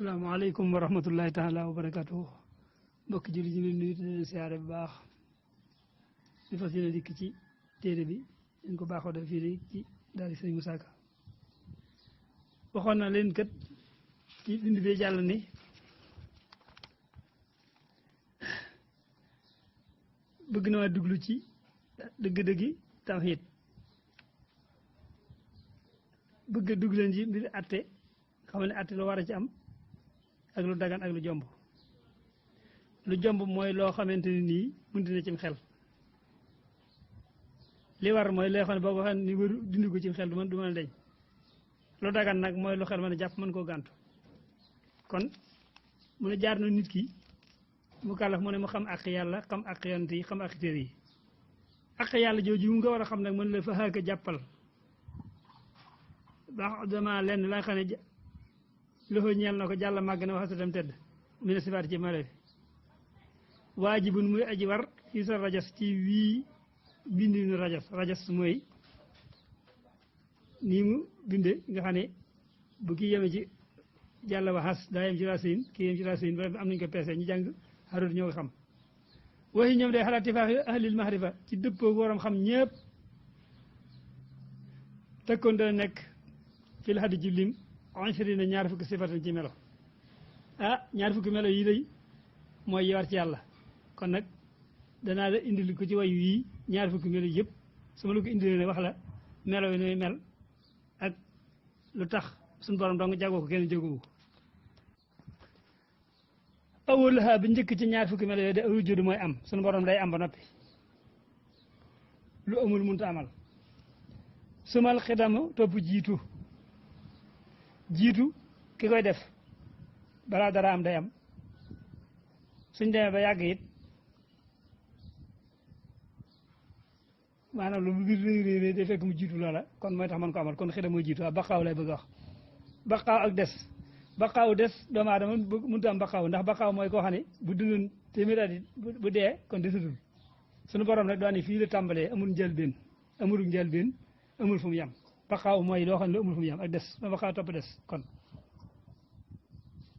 salaamaaleykum wa rahmatullahi taala wa barakatuh mbokk julli ñu leen nuyu di siyaare bu baax di fas yéene dikk ci téere bi dañ ko baaxoo def fii ci daal Sëriñ Moussa Ka waxoon na leen kat ci bind bi jàll ni bëgg na waa duglu ci dëgg-dëggi tawhiid bëgg a dugg leen ci mbir atte xam ne atte lu war a ci am ak lu dagan ak lu jomb mooy loo xamante ni nii mënut na cim xel li war mooy loo xam ne boo ko xam ne ni waru dindi ko cim xel du mën a deñ lu dagan nag mooy lu xel mën a jàpp mën koo gàntu kon mu ne jaar na nit ki mu kàllaf mu ne mu xam ak yàlla xam ak yonent yi xam ak téere yi ak yàlla jooju mu nga war a xam nag mën la fa xaaka jàppal baax dama lenn la nga xam ne loxo ñeel na ko jàll màgg na waxasa tam tedd mi ne sifaat ci male waajibun muy aji war fii sa rajas ci wii bindinu rajas mooy nii mu binde nga xam ne bu kii yeme ci jàll waxas daa yem ci racine kii yem ci racine ba am nañu ko peese ñu jàng xarut ñoo ko xam waxi ñoom day xalaat tifaaxi ahlil mahrifa ci dëppoo waram xam ñëpp tëkkoon dana nekk fil hadi ci lim oncheri na ñaar fukki sifatan ci melo ñaar fukki melo yi lay mooy yi war ci yàlla kon nag danaa la indil ko ci wayu yii ñaar fukki melo yëpp su ma la ko indilee ne wax la melo yi nuy mel ak lu tax suñu borom dong jagoo ko kenn jógowu ko awalaha bi njëkk ci ñaar fukki melo yooyu de awul judd mooy am suñu borom day am ba noppi lu amul mënut a amal sumal xidamu topp jiitu ki koy def balaa dara am day am suñ demee ba yàgg it maanaam lu mbir réy day fekk mu jiitu loola kon mooy tax man ko amal kon xidam mooy jiitu waaw baqaaw lay bëgg a wax baqaaw ak des doomu aadama mënut a am baqaaw ndax baqaaw mooy koo xam ne bu dundoon téeméer at it bu dee kon desatul suñu borom nag doon fii la tàmbalee amul njëlbeen amul fu mu yem baqaaw mooy loo xam ne amul fu mu yem ak des ba baqaaw topp des kon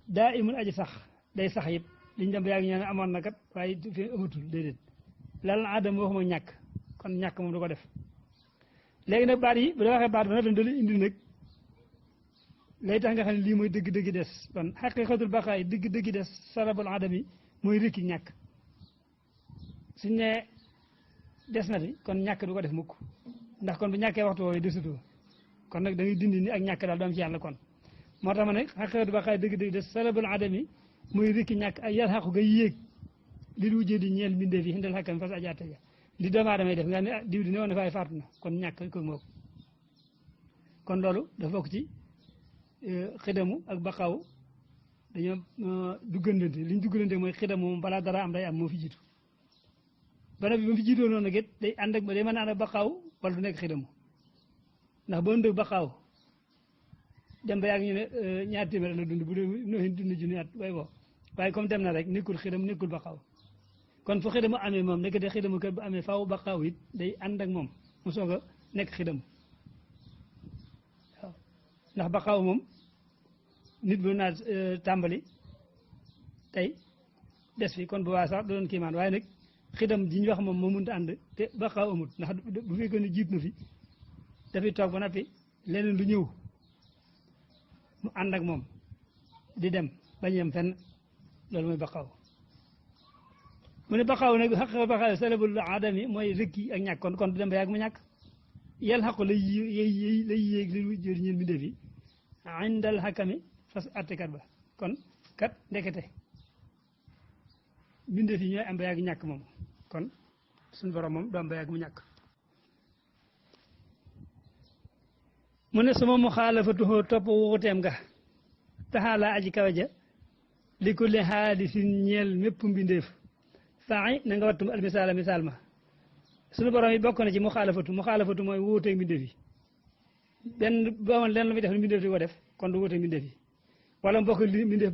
daa imul aji sax day sax yëpp liñ dem ba yàgg ñu ne amoon na kat waaye fi amatul déedéet lan adam waxuma ñàkk kon ñàkk moom du ko def léegi nag baat yi bu la waxee baat ba nag da lay indi nag lay tax nga xam ne lii mooy dëgg-dëgg des kon xaqiqatul baqaa yi dëgg-dëgg des sarabul adam yi mooy rëkki ñàkk suñ ne des na fi kon ñàkk du ko def mukk ndax kon bu ñàkkee waxtu woowu desutoo kon nag da ngay dindi ni ak ñàkk daal doom ci yàlla kon moo tax ma ne xaqiqatul baqaa yi dëgg-dëgg des sarabul adam yi mooy rëkki ñàkk ak yàlla xaqu ngay yéeg li lu wujjee di ñeel mbindee fi xindal xakkam fas ajaate ja li doomu aadama yi def nga ne diw di ne woon na fay faatu na kon ñàkk ko moo kon loolu dafa bokk ci xidamu ak baqaaw dañoo duggandante li ñu duggandante mooy xidamu moom balaa dara am day am moo fi jiitu bana bi ba fi jiitoo noonu nag it day ànd ak day mën a ànd ak baqaaw wala du nekk xidamu ndax boo ndëg baqaaw dem ba yàgg ñu ne ñaar téeméer la dund bu dee dund junni at waaye comme dem na rek nekkul xidam nekkul baqaaw kon fu xidamu amee moom nekk de xidamu kër bu amee faaw baqaaw it day ànd ak moom mu soog a nekk xidamu waaw ndax baqaaw moom nit bu naa tàmbali tey des fi kon bu waa sax doon kiimaan waaye nag xidam ji ñu wax moom moo mënut a ànd te baqaaw amut ndax bu fekkee ne jiit na fi dafay toog ba noppi leneen lu ñëw mu ànd ak moom di dem bañ yem fenn loolu mooy baqaaw mu ne baqaaw nag xaq baqaaw salabul adami mooy rëkki ak ñàkk kon du dem ba yàgg mu ñàkk yàlla xaqu lay yéeg li lu jëri ñeen bindee fi indal xakami fas attekat ba kon kat ndekete bindee fi ñooy am ba yàgg ñàkk moom kon suñu borom moom du am ba yàgg mu ñàkk mu ne suma mu xaalafatuhoo topp wuuteem nga taxaalaa aji kawe ja li kulli haadisin ñeel mépp mbindeef faa na nga wattum al misaal ma suñu borom yi bokk na ci mu xaalafatu mooy wuuteeg mbindeef yi benn boo leen lu muy def ni mbindeef di ko def kon du wuuteeg mbindeef yi wala mu bokk li mbindeef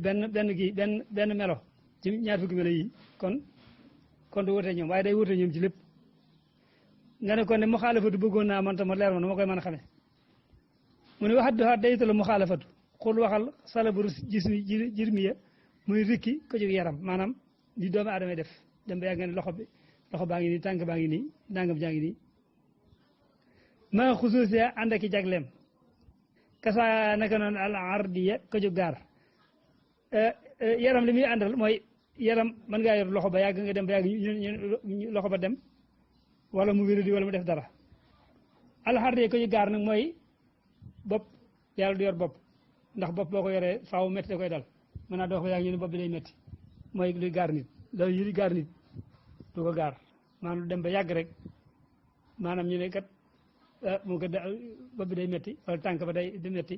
benn melo ci ñaar fukki melo yi kon du wuuteeg ñoom waaye day wuuteeg ñoom ci lépp nga ne kon ne mu xaalafatu bëggoon naa man tam leer ma nu ma koy mën a xamee mu ne waxat doxaat day tala mu xaalafatu xul waxal salabaru jirmiya muy rikki ko jóg yaram maanaam di doomu aadama def dem ba yàgg nga ne loxo baa ngi nii tànk baa ngi nii nangam jaa ngi nii maa xusuusiya ànd ak i jagleem kasa naka noonu al ardiya ko jóg gaar yaram li muy àndal mooy yaram mën ngaa yor loxo ba yàgg nga dem ba yàgg loxo ba dem wala mu wéradi wala mu def dara al ardiya ko jóg gaar nag mooy bopp yàlla du yor bopp ndax bopp boo ko yoree faaw métti da koy dal mën naa dox ba yàgg ñu ne bopp bi day métti mooy luy gaar nit loolu yi gaar nit du ko gaar maanaam dem ba yàgg rek maanaam ñu ne kat mu ko bopp bi day métti wala tànk ba day métti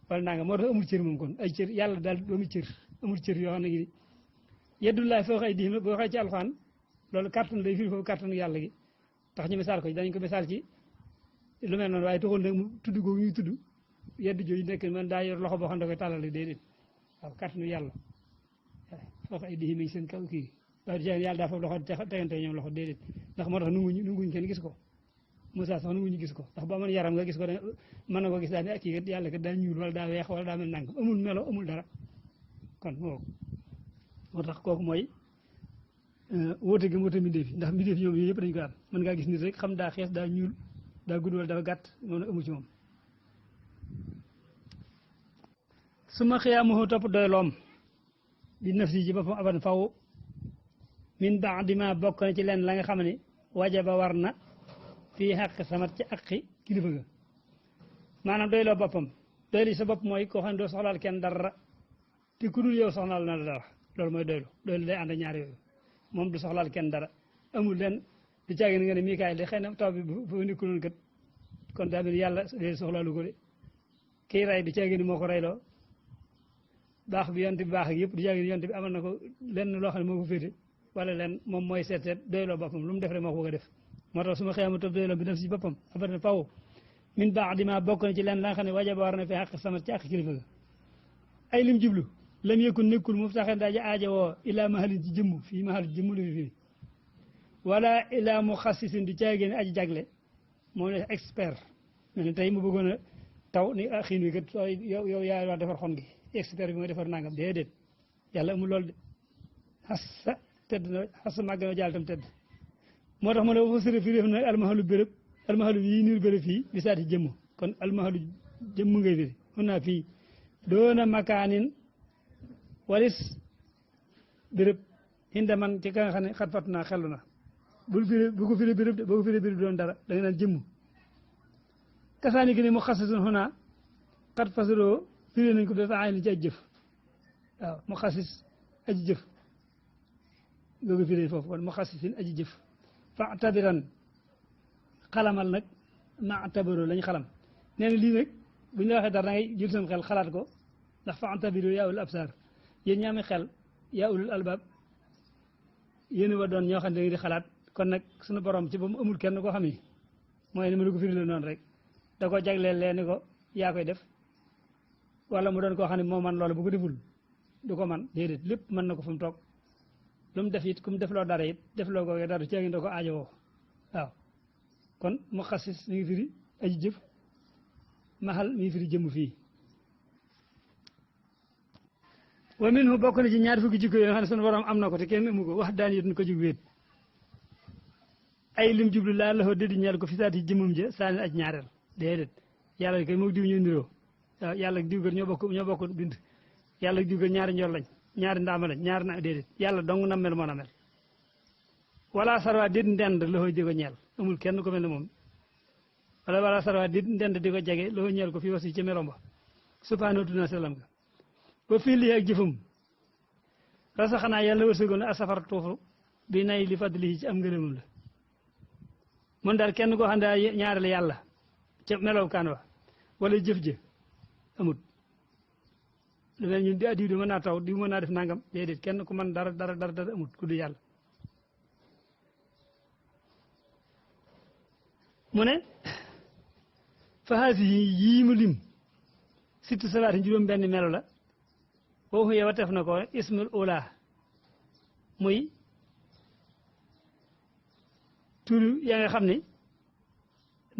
wala nanga moo tax amul cër moom kon ay cër yàlla daal doomu cër amul cër yoo xam ne gi yeddullaay foo xëy diim boo xëy ci alxuraan loolu kàttan day firi foofu kàttanu yàlla gi tax ñu misaal ko dañ ko misaal ci lu mel noonu waaye taxul nag mu tudd googu ñuy tudd yeddu jooju nekk man daa yor loxo boo xam ne da koy tàllal déedéet waaw kàttanu yàlla foo xëy diim yi seen kaw kii waaye du yàlla daa foofu loxo tegante ñoom loxo déedéet ndax moo tax nunguñ kenn gis ko Moussa sax nunguñu gis ko ndax boo amoon yaram nga gis ko mën na ko gis daal ne kii kat yàlla kat daa ñuul wala daa weex wala daa mel nangam amul melo amul dara kon moo tax kooku mooy wóote gi wóote mbindeef yi ndax mbindeef ñoom yooyu yëpp dañu ko am mën ngaa gis nit rek xam daa xees daa ñuul daa gudd wala dafa gàtt moom nag amu ci moom su ma xiyaamuhu topp doy loom di nafsi ci boppam aban faw min ba'di ma bokk na ci leen la nga xam ne wajaba war na fii xaq samat ci aqi kilifa ga maanaam doy loo boppam doy li sa bopp mooy koo xam ne doo soxlaal kenn dara te ku dul yow soxlaal na la dara loolu mooy doylu doylu day ànd ak ñaar yooyu moom du soxlaal kenn dara amul leen du caagi nga ne Mikaayil de xëy na taw bi bu nekkuloon kat kon daa mel yàlla soxlaalu ko de kii rey du caagi ni moo ko reyloo baax bi yonte bi baax ak yëpp du caagi ni yonte bi amal na ko lenn loo xam ne moo ko féete wala leen moom mooy seet doyloo boppam lu mu def rek moo ko bëgg a def moo tax su ma xëyama topp doyloo bi def si boppam abadan faw min baax di ma bokk na ci leen la nga xam ne wajaba war na fi xaq sama ci àq kilifa ga ay lim jublu lam yëkkun nekkul mu taxen daaji aaja woo ilaa mahalin ci jëmm fii mahal jëmm la fi fii wala ilaa mu xassisin du caagée ne aji jagle moo ne expert mel ne tey mu bëggoon a taw ni xiin wi kat yow yaa war defar xon gi expert bi mooy defar nangam déedéet yàlla amul loolu de xassa tedd na xassa màgg na jaal tam tedd moo tax ma ne fa sëre fi def na almahalu béréb almahalu yi niir béréb fii bi saati jëmm kon almahalu jëmm ngay firi mun naa fii doona makaanin walis béréb hinda man ci ka nga xam ne xat fat naa xellu na bul firi bu ko firi béréb de boo ko firi béréb doon dara da nga naan jëmm kasaani gi ne mu xasisun xunaa xat fasaloo firi nañ ko dafa ay ni ci aj jëf waaw mu xasis aji jëf nga ko firi foofu kon mu xasisin aji jëf fa tabiran xalamal nag ma tabaro lañ xalam nee na lii nag bu ñu la waxee dara da ngay jël seen xel xalaat ko ndax fa tabiro yaa ulul absar yéen ñaami xel yaa ulul albab yéen wa doon ñoo xam ne da di xalaat kon nag suñu borom ci ba mu amul kenn koo xam ne mooy ni ma la ko firi la noonu rek da ko jagleel leen ni ko yaa koy def wala mu doon koo xam ne moo man loolu bu ko deful du ko man déedéet lépp mën na ko fu mu toog lu mu def it ku mu def loo dara it def loo ko dara ceegi da ko aajowoo waaw kon mu xasis mi ngi firi aji jëf maxal mi ngi firi jëmm fii wa minhu bokk na ci ñaar fukki jikko yoo xam ne sunu borom am na ko te kenn amu ko wax daan yit nu ko jug wéet ay lim jublu laa la dédi ñeel ko fi saati jëmmum ja saani aj ñaareel déedéet yàlla kay moom diw ñoo niroo waaw yàlla diw gër ñoo bokk bind yàlla diw gër ñaari njool lañ ñaari ndaama lañ ñaari na déedéet yàlla dong na mel moo na mel wala sarwa dit ndend loxo di ko ñeel amul kenn ko mel ne moom wala sarwa dit ndend di ko jege loxo ñeel ko fii wasi ci melom ba subhaanahu tuna sellam ga ba fii lii ak jëfam rasa xanaa yàlla wërsëgoon na asafar tuufu bi nay li fadli ci am ngërëmam la mun daal kenn koo xam ne ñaareel yàlla ca melow kaan wa wala jëf jë amut lu mel ñun diw di mën naa taw diw mën naa def nangam déedéet kenn ku mën dara amut ku du yàlla mu ne fa haasi yii mu lim sittu salaat juróom benn melo la foofu yow a tef na ko ismul ula muy turu yaa nga xam ne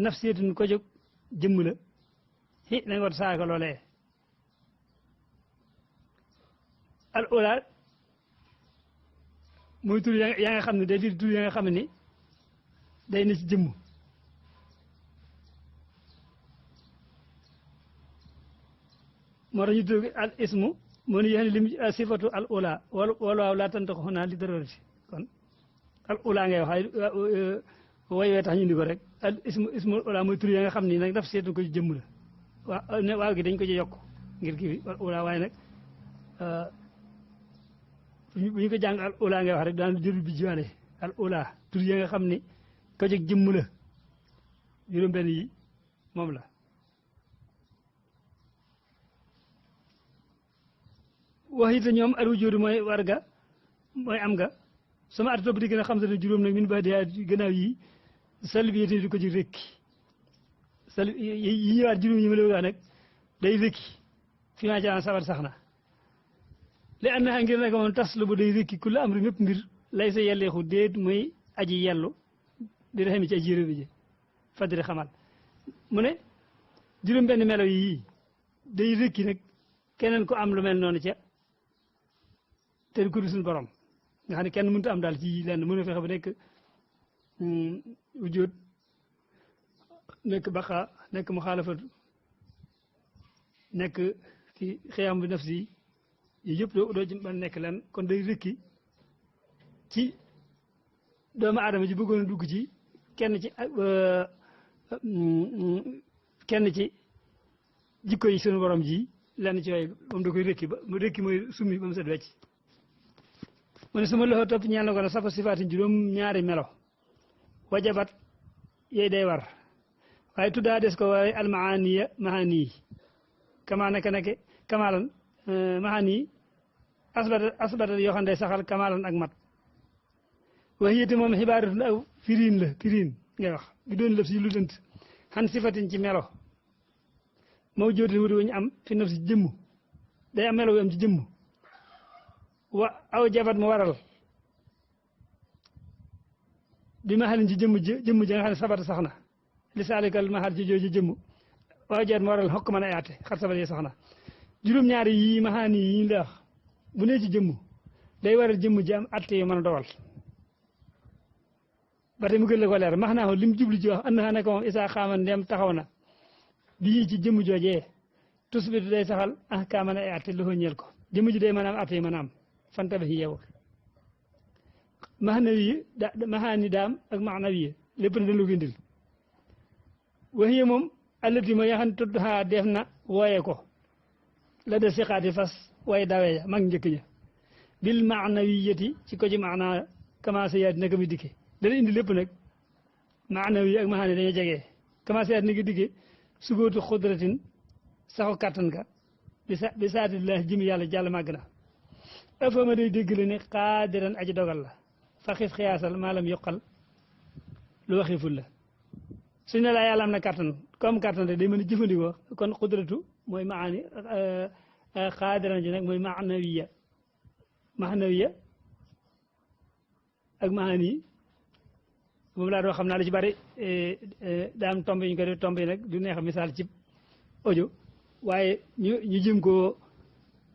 nafsiyatun ko jóg jëmm la xi nañ war saaka loolee al ula mooy tur yaa nga xam ne day firi tur ya nga xam ne day ne ci jëmm moo tax ñu tudd al ismu moo ne yéen lim sifatu al ula wala waaw laa tantaxu xunaa li darurati kon al ula ngay wax way wee tax ñu indi ko rek al ismu ula mooy tur ya nga xam ni nag daf seetu ko ci jëmm la waaw gi dañ ko ci yokk ngir kii al ula waaye nag bu ñu ko jàng al ula ngay wax rek daan jël bi jiwaale al ula tur ya nga xam ni ko ci jëmm la juróom-benn yi moom la wax it ñoom al wujudu mooy war ga mooy am nga sama at topp di gën a xam ne juróom nag min ba diyaa gannaaw yi salib yi di ko ci rekki salib yi ñëwaat juróom yi ma la wax nag day rekki fi maa jaan sabar sax na li ànd na ngir nag moom tas lu bu day rekki ku la am ri mépp mbir lay sa yelleexu déet muy aji yellu di raxami ci aji yërë bi ji fadri xamal mu ne juróom benn melo yi day rekki nag keneen ko am lu mel noonu ca te ku dul suñu borom nga xam ne kenn mënut a am daal ci lenn mën a fexe ba nekk wujud nekk baqa nekk muxaalafatu nekk ci xiyam bi nafsi yi yëpp doo ci mën nekk lenn kon day rëkki ci doomu aadama ji bëggoon a dugg ci kenn ci jikko yi suñu borom ji lenn ci yooyu moom da koy rëkki ba mu rëkki mooy summi ba mu set wecc mu ne suma loxo topp ñaan la ko ne safa sifaatin juróom ñaari melo wajabat yooyu day war waaye tuddaa des ko waaye almaaniya maani yi kamaa naka nake kamaalan maani asbata yoo xam ne day saxal kamaalan ak mat wax yéete moom xibaaratun aw firiin la firiin ngay wax bi doon lëf si lu dënt xan sifatin ci melo moo jóotin wuti wuñu am fi naf si jëmm day am melo wu am ci jëmm wa aw jabat mu waral bi ma xalin ci jëmm ji nga xam ne sabata sax na li saalikal ma xal ci jooju jëmm waaw jabat mu waral xokk mën a yaate xar sabat yi sax na juróom-ñaari yi ma xaani yi ñu la wax bu nee ci jëmm day waral jëmm ji am atte yu mën a dogal ba tey mu gën la ko leer max naa ko lim jublu ci wax and na naka moom isaa xaaman ndem taxaw na bii ci jëmm joojee tusbitu day saxal ah kaa mën a atte lu ko ñeel ko jëmm ji day mën a am atte yi mën a am fanta ba yeewul maxaani daam ak maanawiya lépp na dañ la ko indil waxiye moom allati ma yaxan tudd xaa def na wooye ko la de siqaati fas way dawee ya mag njëkk ña bil maanawiyati ci ko ci maana commencé yaat naka muy dikke dana indi lépp nag maanawiya ak maxaani dañoo jegee commencé yaat naka dikke sugóotu xudratin saxu kàttan ka bi saatillaah jimi yàlla jàll màgg na afama day dégg la ne xaadiran aji dogal la fa xis xiyaasal maalam yokkal lu waxiful la suñ ne laa yàlla am na kàttan comme kàttan rek day mën a jëfandikoo kon xudratu mooy maani xaadiran ji nag mooy maanawiya ak maani moom laa doo xam naa lu ci bari daam tomb yi ñu ko def tomb yi nag du neex misaal ci audio waaye ñu jëm koo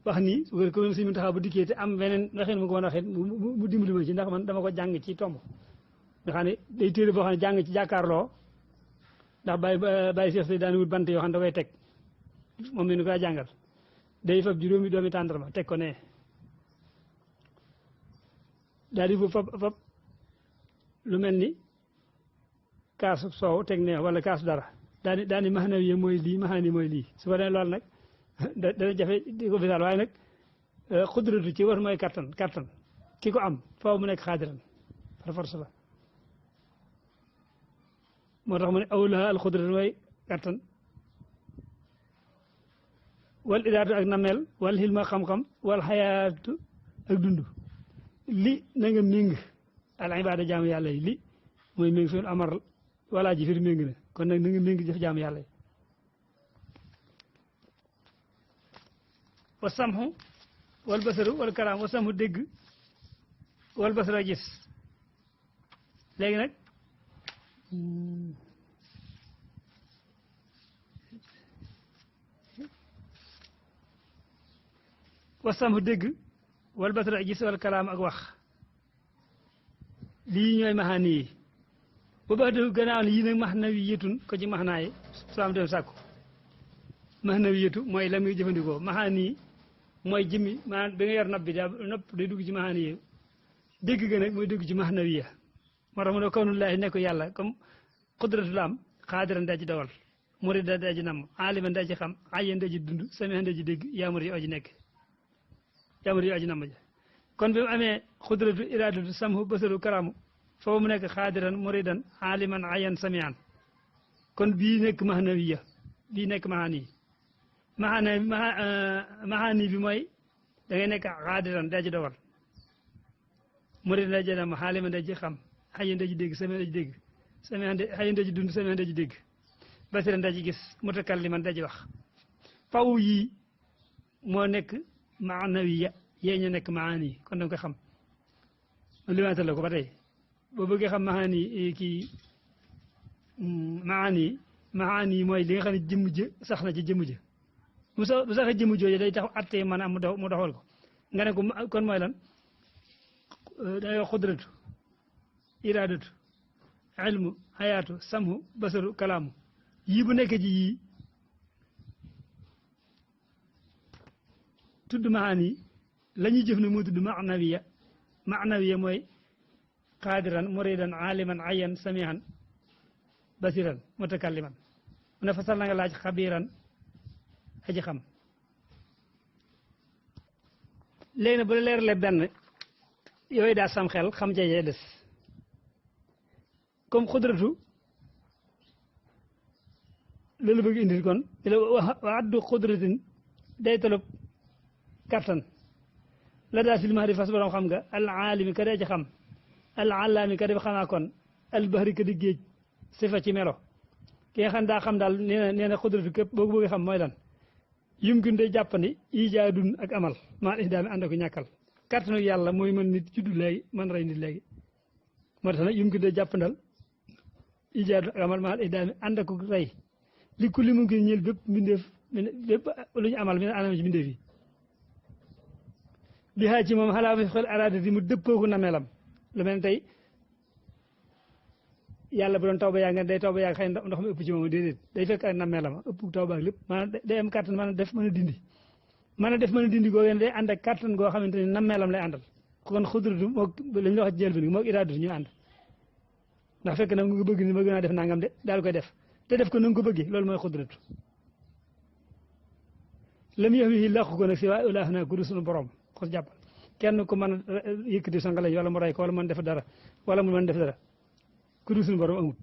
wax nii su ko si mu taxaw bu dikkee te am beneen waxin mu ko mën a waxee mu dimbali ma ci ndax man dama ko jàng ci tomb nga xam ne day téere boo xam ne jàng ci jàkkaarloo ndax bàyyi seex say daan wut bant yoo xam ne da koy teg moom mi nu koy jàngal day fab juróomi doomi tàndarma teg ko ne daal di fab lu mel ni kaasu soow teg ne wala kaasu dara daani maxanawi mooy lii maxaani mooy lii su ko defee loolu nag dana jafe di ko misaal waaye nag xudratu ci war mooy kattan ki ko am faaw mu nekk xaadiran par force la moo tax mu ne awlaha al xudratu mooy kattan wal idaatu ak nameel wal xilma xam-xam wal xayaatu ak dund li na nga méng al ibaada jaamu yàlla yi li mooy méng fi amar walaa ji fir méng na kon nag na nga méng jëf jaamu yàlla yi wa samhu wal basaru wal kalaam wa samhu dégg wal basaru gis léegi nag wa samhu dégg wal basar ak gis wal kalaam ak wax lii ñooy maxaani yi bu baax de gannaaw ne yii nag maxnawi yëtun ko ci maxnaa yi soo am dem sàkku maxnawi yëtu mooy la muy jëfandikoo maxaani yi mooy jëmmi maanaam bi nga yor nopp bi daa nopp day dugg ci maxaani yi dégg ga nag mooy dugg ci maxnawi ya moo tax mu ne kawnullaahi nekk yàlla comme xudratul am xaadiran daa ci dawal muridan daa ci namm aliman daa ci xam ayyan daa ci dund samihan daa ci dégg yaamur yi aji nekk yaamur yi aji namm ja kon bi mu amee xudratu iradatu samhu basaru karamu foofu mu nekk xaadiran muridan aliman ayyan samihan kon bii nekk mahnawiya bii nekk maxaani maxaani bi mooy da ngay nekk xaadiran daa ci dawal muridan daa ci namm aliman daa ci xam ayyan daa ci dégg samihan daa ci dégg ayyan daa ci dund samihan daa ci dégg basiran daa ci gis mutakalliman daa ci wax faw yii moo nekk maanawiya yee ñu nekk maani kon da nga koy xam limantal la ko ba tey boo bëggee xam maani kii maani mooy li nga xam ne jëmm jë sax na ci jëmm jë bu saxee jëmm jooju day tax attee mën a am mu doxal ko nga ne ko kon mooy lan day wax xudratu iradatu ilmu hayaatu samhu basaru kalaamu yii bu nekk ci yii tudd maani la ñuy jëf ne moo tudd maanawiya mooy qaadiran muridan aliman ayan samihan basiran mutakalliman mu ne fasal na nga laaj xabiran aji xam léegi nag bu la leeralee benn yooyu daa sam xel xam ca yee des comme xudratu loolu bëgg indil kon wa addu xudratin day tolop kattan la daa silmaxa di fas borom xam nga al aalimi ka dee ci xam al allaami ka def xamaa kon al bahri ka di géej sifa ci melo ki nga xam daa xam daal nee na xudratu képp boo ko bëgg xam mooy lan yumkin day jàppandi ijaadun ak amal maa ihdaami ànd ak ñàkkal kattanu yàlla mooy mën nit juddu léegi mën rey nit léegi moo tax nag yumkin day jàppandal ijaadun ak amal maa ihdaami ànd ak rey li ku li mumkin ñeel bépp mbindeef bépp lu ñu amal mi ne anam ci mbindeef yi bi xaa ci moom xalaa fi xel araadati mu dëppooku nameelam lu mel ne tey yàlla bu doon taw ba yaa nga day taw ba yaa xëy ndox mi ëpp ci moom déedéet day fekk ak nameelam ëpp taw ba ak lépp maanaam day am kàttan mën a def mën a dindi goo ngeen day ànd ak kàttan goo xamante ni nameelam lay àndal kon xudratu moog la ñu wax jël bi moog iraadatu ñu ànd ndax fekk na nga bëgg ni bëgg naa def nangam de daal koy def te def ko na nga ko bëggee loolu mooy xudratu lam yox wi làqu ko nag si waa ilaah naa ku du suñu borom xos jàppal kenn ku mën a yëkkati sa ngalañ wala mu rey ko wala mën def dara wala mu mën def dara ku du suñu borom amut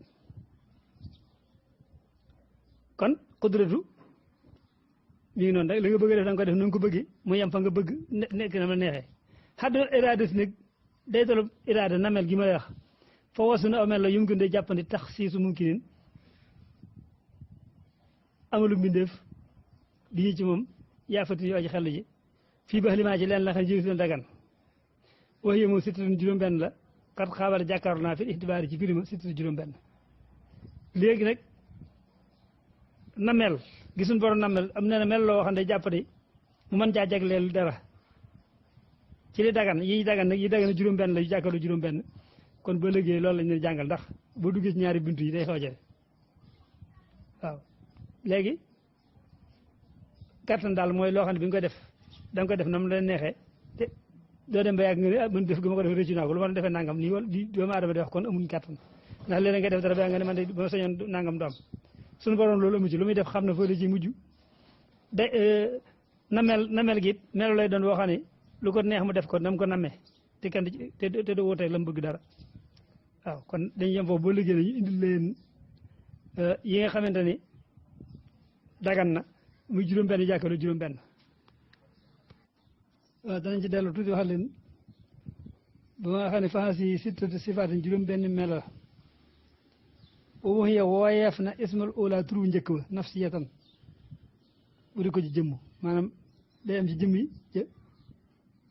kon xudratu mi ngi noonu rek li nga bëgg a def da nga ko def na nga ko bëggee mu yem fa nga bëgg nekk na ma neexee xaddul iraada si nag day tollu iraada namel gi ma lay wax fa wasu na amel la yum gën day jàppandi tax siisu mumkinin amalu mbindeef bi ñu ci moom yaafati yu aji xel ji fii ba limaa ci leen la xam ne jëri dagan wax yé moom sittatu juróom-benn la xat xaabal jàkkaaru naa fi ixtibaari ci firima sittatu juróom-benn léegi nag namel gisuñ borom namel am na mel loo xam ne day jàppandi mu mën caa jagleel dara ci li dagan yi dagan nag yi dagan juróom-benn la yu jàkkaarloo juróom-benn kon ba léegi loolu lañ leen jàngal ndax boo duggee ci ñaari buntu yi day xaw a jafe waaw léegi kattan daal mooy loo xam ne bi nga koy def da nga koy def na mu leen neexee te doo dem ba yàgg nga ne man def gi ma ko def rëccu naa ko lu ma defee nangam nii wala di doomu aadama di wax kon amuñ kattan ndax léeg-léeg nga def dara ba nga ne man de ba ma sañoon nangam du am suñu borom loolu amu ci lu muy def xam na foo la ci mujj de namel gi it melo lay doon boo xam ne lu ko neex mu def ko nam ko nammee te kenn te du wuuteeg la mu bëgg dara waaw kon dañuy yem foofu boo liggéey ñu indil leen yi nga xamante ni dagan na muy juróom-benn jàkkaarloo juróom-benn waaw danañ ci dellu tuuti wax leen ba nga xam ne faxas yi sittatu sifaatin juróom-benn melo la waxuye wooyeef na ismal ola turu njëkk ba nafsiyatan bu di ko ci jëmm maanaam day am ci jëmm yi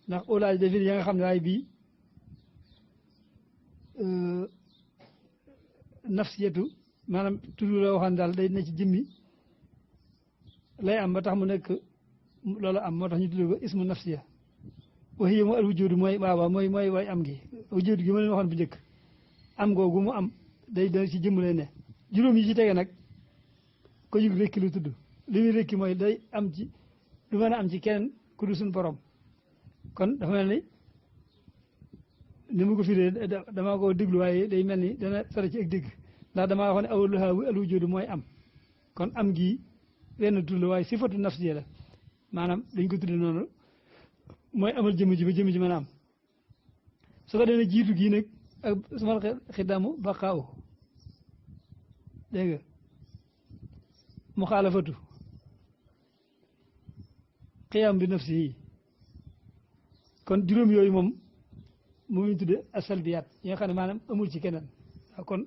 ndax ola ji dafir ya nga xam ne waaye bii nafsiyatu maanaam turu la waxoon daal day ne ci jëmmi lay am ba tax mu nekk loolu am moo tax ñu tudd ko ismu nafsiya waxi mu al wujud mooy waawaa mooy way am gi wujud gi ma leen waxoon bu njëkk am googu mu am day ci jëmm lay ne juróom yi ci tege nag ko jug rekki lu tudd li muy rekki mooy day am ci du mën a am ci keneen ku dul suñu borom kon dafa mel ni mu ko firee dama ko déglu waaye day mel ni dana sore ci ak dégg ndax damaa waxoon ne awwaluhaa al wujuud mooy am kon am gi wenn tur la waaye sifatu nafsiya la maanaam dañ ko tudde noonu mooy amal jëmm ji ba jëmm ji mën a am su ko demee jiitu gii nag ak sumal xidamu baqaaw dégg nga mu xaalafatu xiyaam bi nafsi yi kon juróom yooyu moom mu ñu tudde asalbiyaat yi nga xam ne maanaam amul ci keneen waaw kon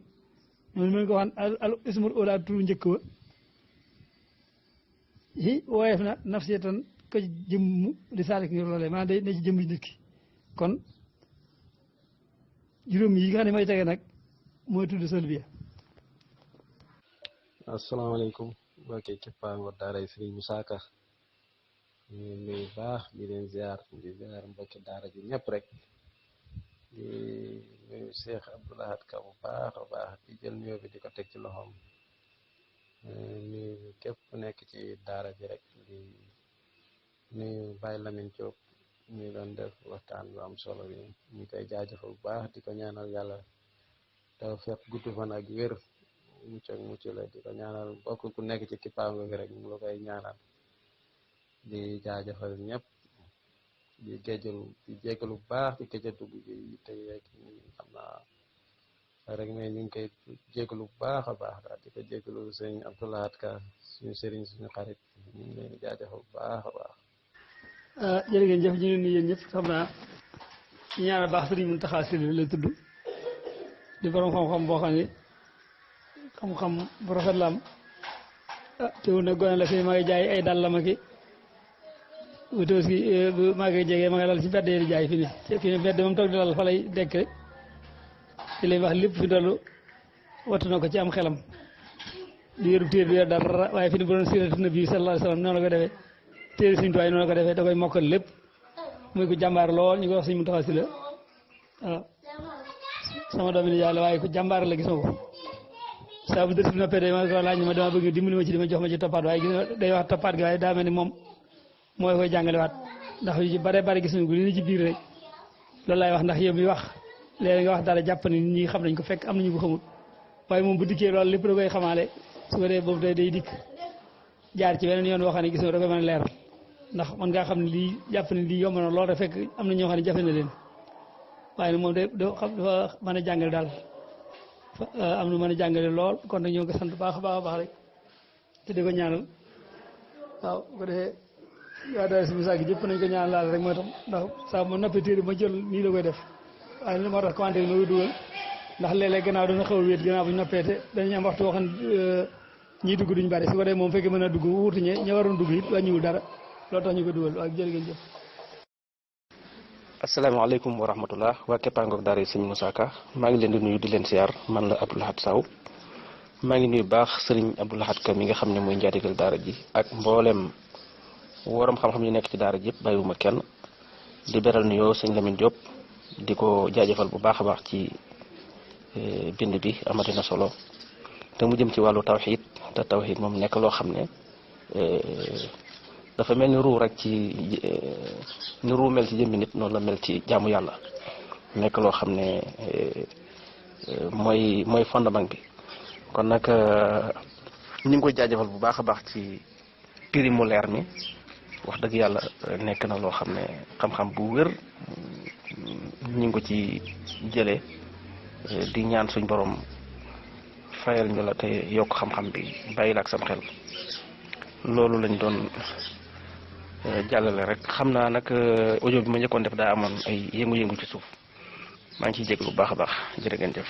noonu mën ko waxaan al ismul ula turu njëkk wa yi woyeef na nafsiyatan ko jëmm di saalik ngir loolee maanaam day ne ci jëmm nit ki kon juróom yi nga xam ne mooy tege nag mooy tudd salbiya. asalaamaaleykum mbokki kippaango daara Sëriñ Musaa Ka ñu nuyu baax di leen ziar mbokki daara ji ñëpp rek di nuyu Cheikh Abdoul Ahad Ka bu baax a baax di jël nuyoo bi di ko teg ci loxoom nuyu képp ku nekk ci daara ji rek di nuyu Baye Lamine Diop ñu doon def waxtaan bu am solo bi ñu koy jaajëfal bu baax di ko ñaanal yàlla tawfeex gudd fan ak wér mucc ak mucc la di ko ñaanal bokk ku nekk ci kippaango gi rek mu la koy ñaanal di jaajëfal ñëpp di jéggalu bu baax di gëj a dugg gi tey rek xam naa rek mais ñu ngi koy jéggalu bu baax a baax daal di ko jéggalu sëñ Abdoul Ahad Ka suñu sëriñ suñu xarit ñu ngi leen di jaajëfal bu baax a baax. jërë ngeen jëf ñu ne yéen ñëpp xam naa ñu ñaanal baax sëriñ Muntaxa Sylla la tudd di borom xam-xam boo xam ne xam-xam bu rafet la am teewul nag gone la fi ma ngi jaay ay dàllam ak bu Tabaski bu maa ngi jege ma ngi lal ci mbedd yi di jaay fi ne mbedd moom toog di lal fa lay dekk rek ci lay wax lépp fi dollu wattu na ko ci am xelam di yëru téer du yor dara waaye fi ne bu doon siratu nabi sallallahu alayhi wa sallam noonu la ko defee téere Sëriñ Tuubaa noonu la ko defee da koy mokkal lépp muy ko jàmbaar lool ñu koy wax Sëriñ Muntaxa Sylla waaw sama doomi ni yàlla waaye ko jàmbaar la gis nga ko saa bu dës bi noppee day ma ko laaj ma dama bëgg dimbali ma ci dima jox ma ci toppaat waaye gis nga day wax toppaat gi waaye daa mel ni moom mooy koy jàngale waat ndax yu ci bare bare gis nañ ko li ni ci biir rek loolu laay wax ndax yow mi wax léegi nga wax dara jàpp ni nit ñi xam nañ ko fekk am nañu ko xamul waaye moom bu dikkee loolu lépp da koy xamaale su ko dee boobu day dikk jaar ci beneen yoon woo xam ne gis nga da koy mën a leer ndax man ngaa xam ne lii jàpp ne lii yomb na lool rek fekk am na ñoo xam ne jafe na leen waaye nag moom dafa mën a jàngale daal am na mën a jàngale lool kon nag ñoo ngi ko sant baax a baax rek te di ko ñaanal waaw bu ko defee yaa daal si misaal gi jëpp nañ ko ñaanal laal rek mooy tax ndax saa ma noppee téere ma jël nii la koy def waaye li moo tax commenté bi ma koy dugal ndax léeg-léeg gannaaw dana xaw a wéet gannaaw bu ñu noppee te dañuy am waxtu waxan ñiy dugg duñ bari su ko defee moom fekkee mën a dugg wuutu ña waroon dugg it wàññiwul dara loolu tax ñu ko dugal waaye jërë ngeen jëf. asalaamaaleykum wa rahmatullah waa keppaangoog daara Sëriñ Musaa Ka maa ngi leen di nuyu di leen siyaar man la Abdoul Ahad Saw maa ngi nuyu baax Sëriñ Abdoul Ahad Ka mi nga xam ne mooy njaatigal daara ji ak mboolem worom xam-xam yi nekk ci daara ji yëpp bàyyiwuma kenn di beral nuyoo sëñ Lamine Diop di ko jaajëfal bu baax a baax ci bind bi amati na solo te mu jëm ci wàllu tawxiid te tawxiid moom nekk loo xam ne dafa mel ni ruu rek ci ni ruu mel ci jëmmi nit noonu la mel ci jaamu yàlla nekk loo xam ne mooy fondement bi kon nag ñu ngi koy jaajëfal bu baax a baax ci piri mu leer mi wax dëgg yàlla nekk na loo xam ne xam-xam bu wér ñu ngi ko ci jëlee di ñaan suñ borom fayal ñu la te yokk xam-xam bi bàyyi la ak sam xel loolu lañ doon jàllale rek xam naa nag audio bi ma njëkkoon def daa amoon ay yëngu-yëngu ci suuf maa ngi ciy jégg bu baax a baax jërë ngeen jëf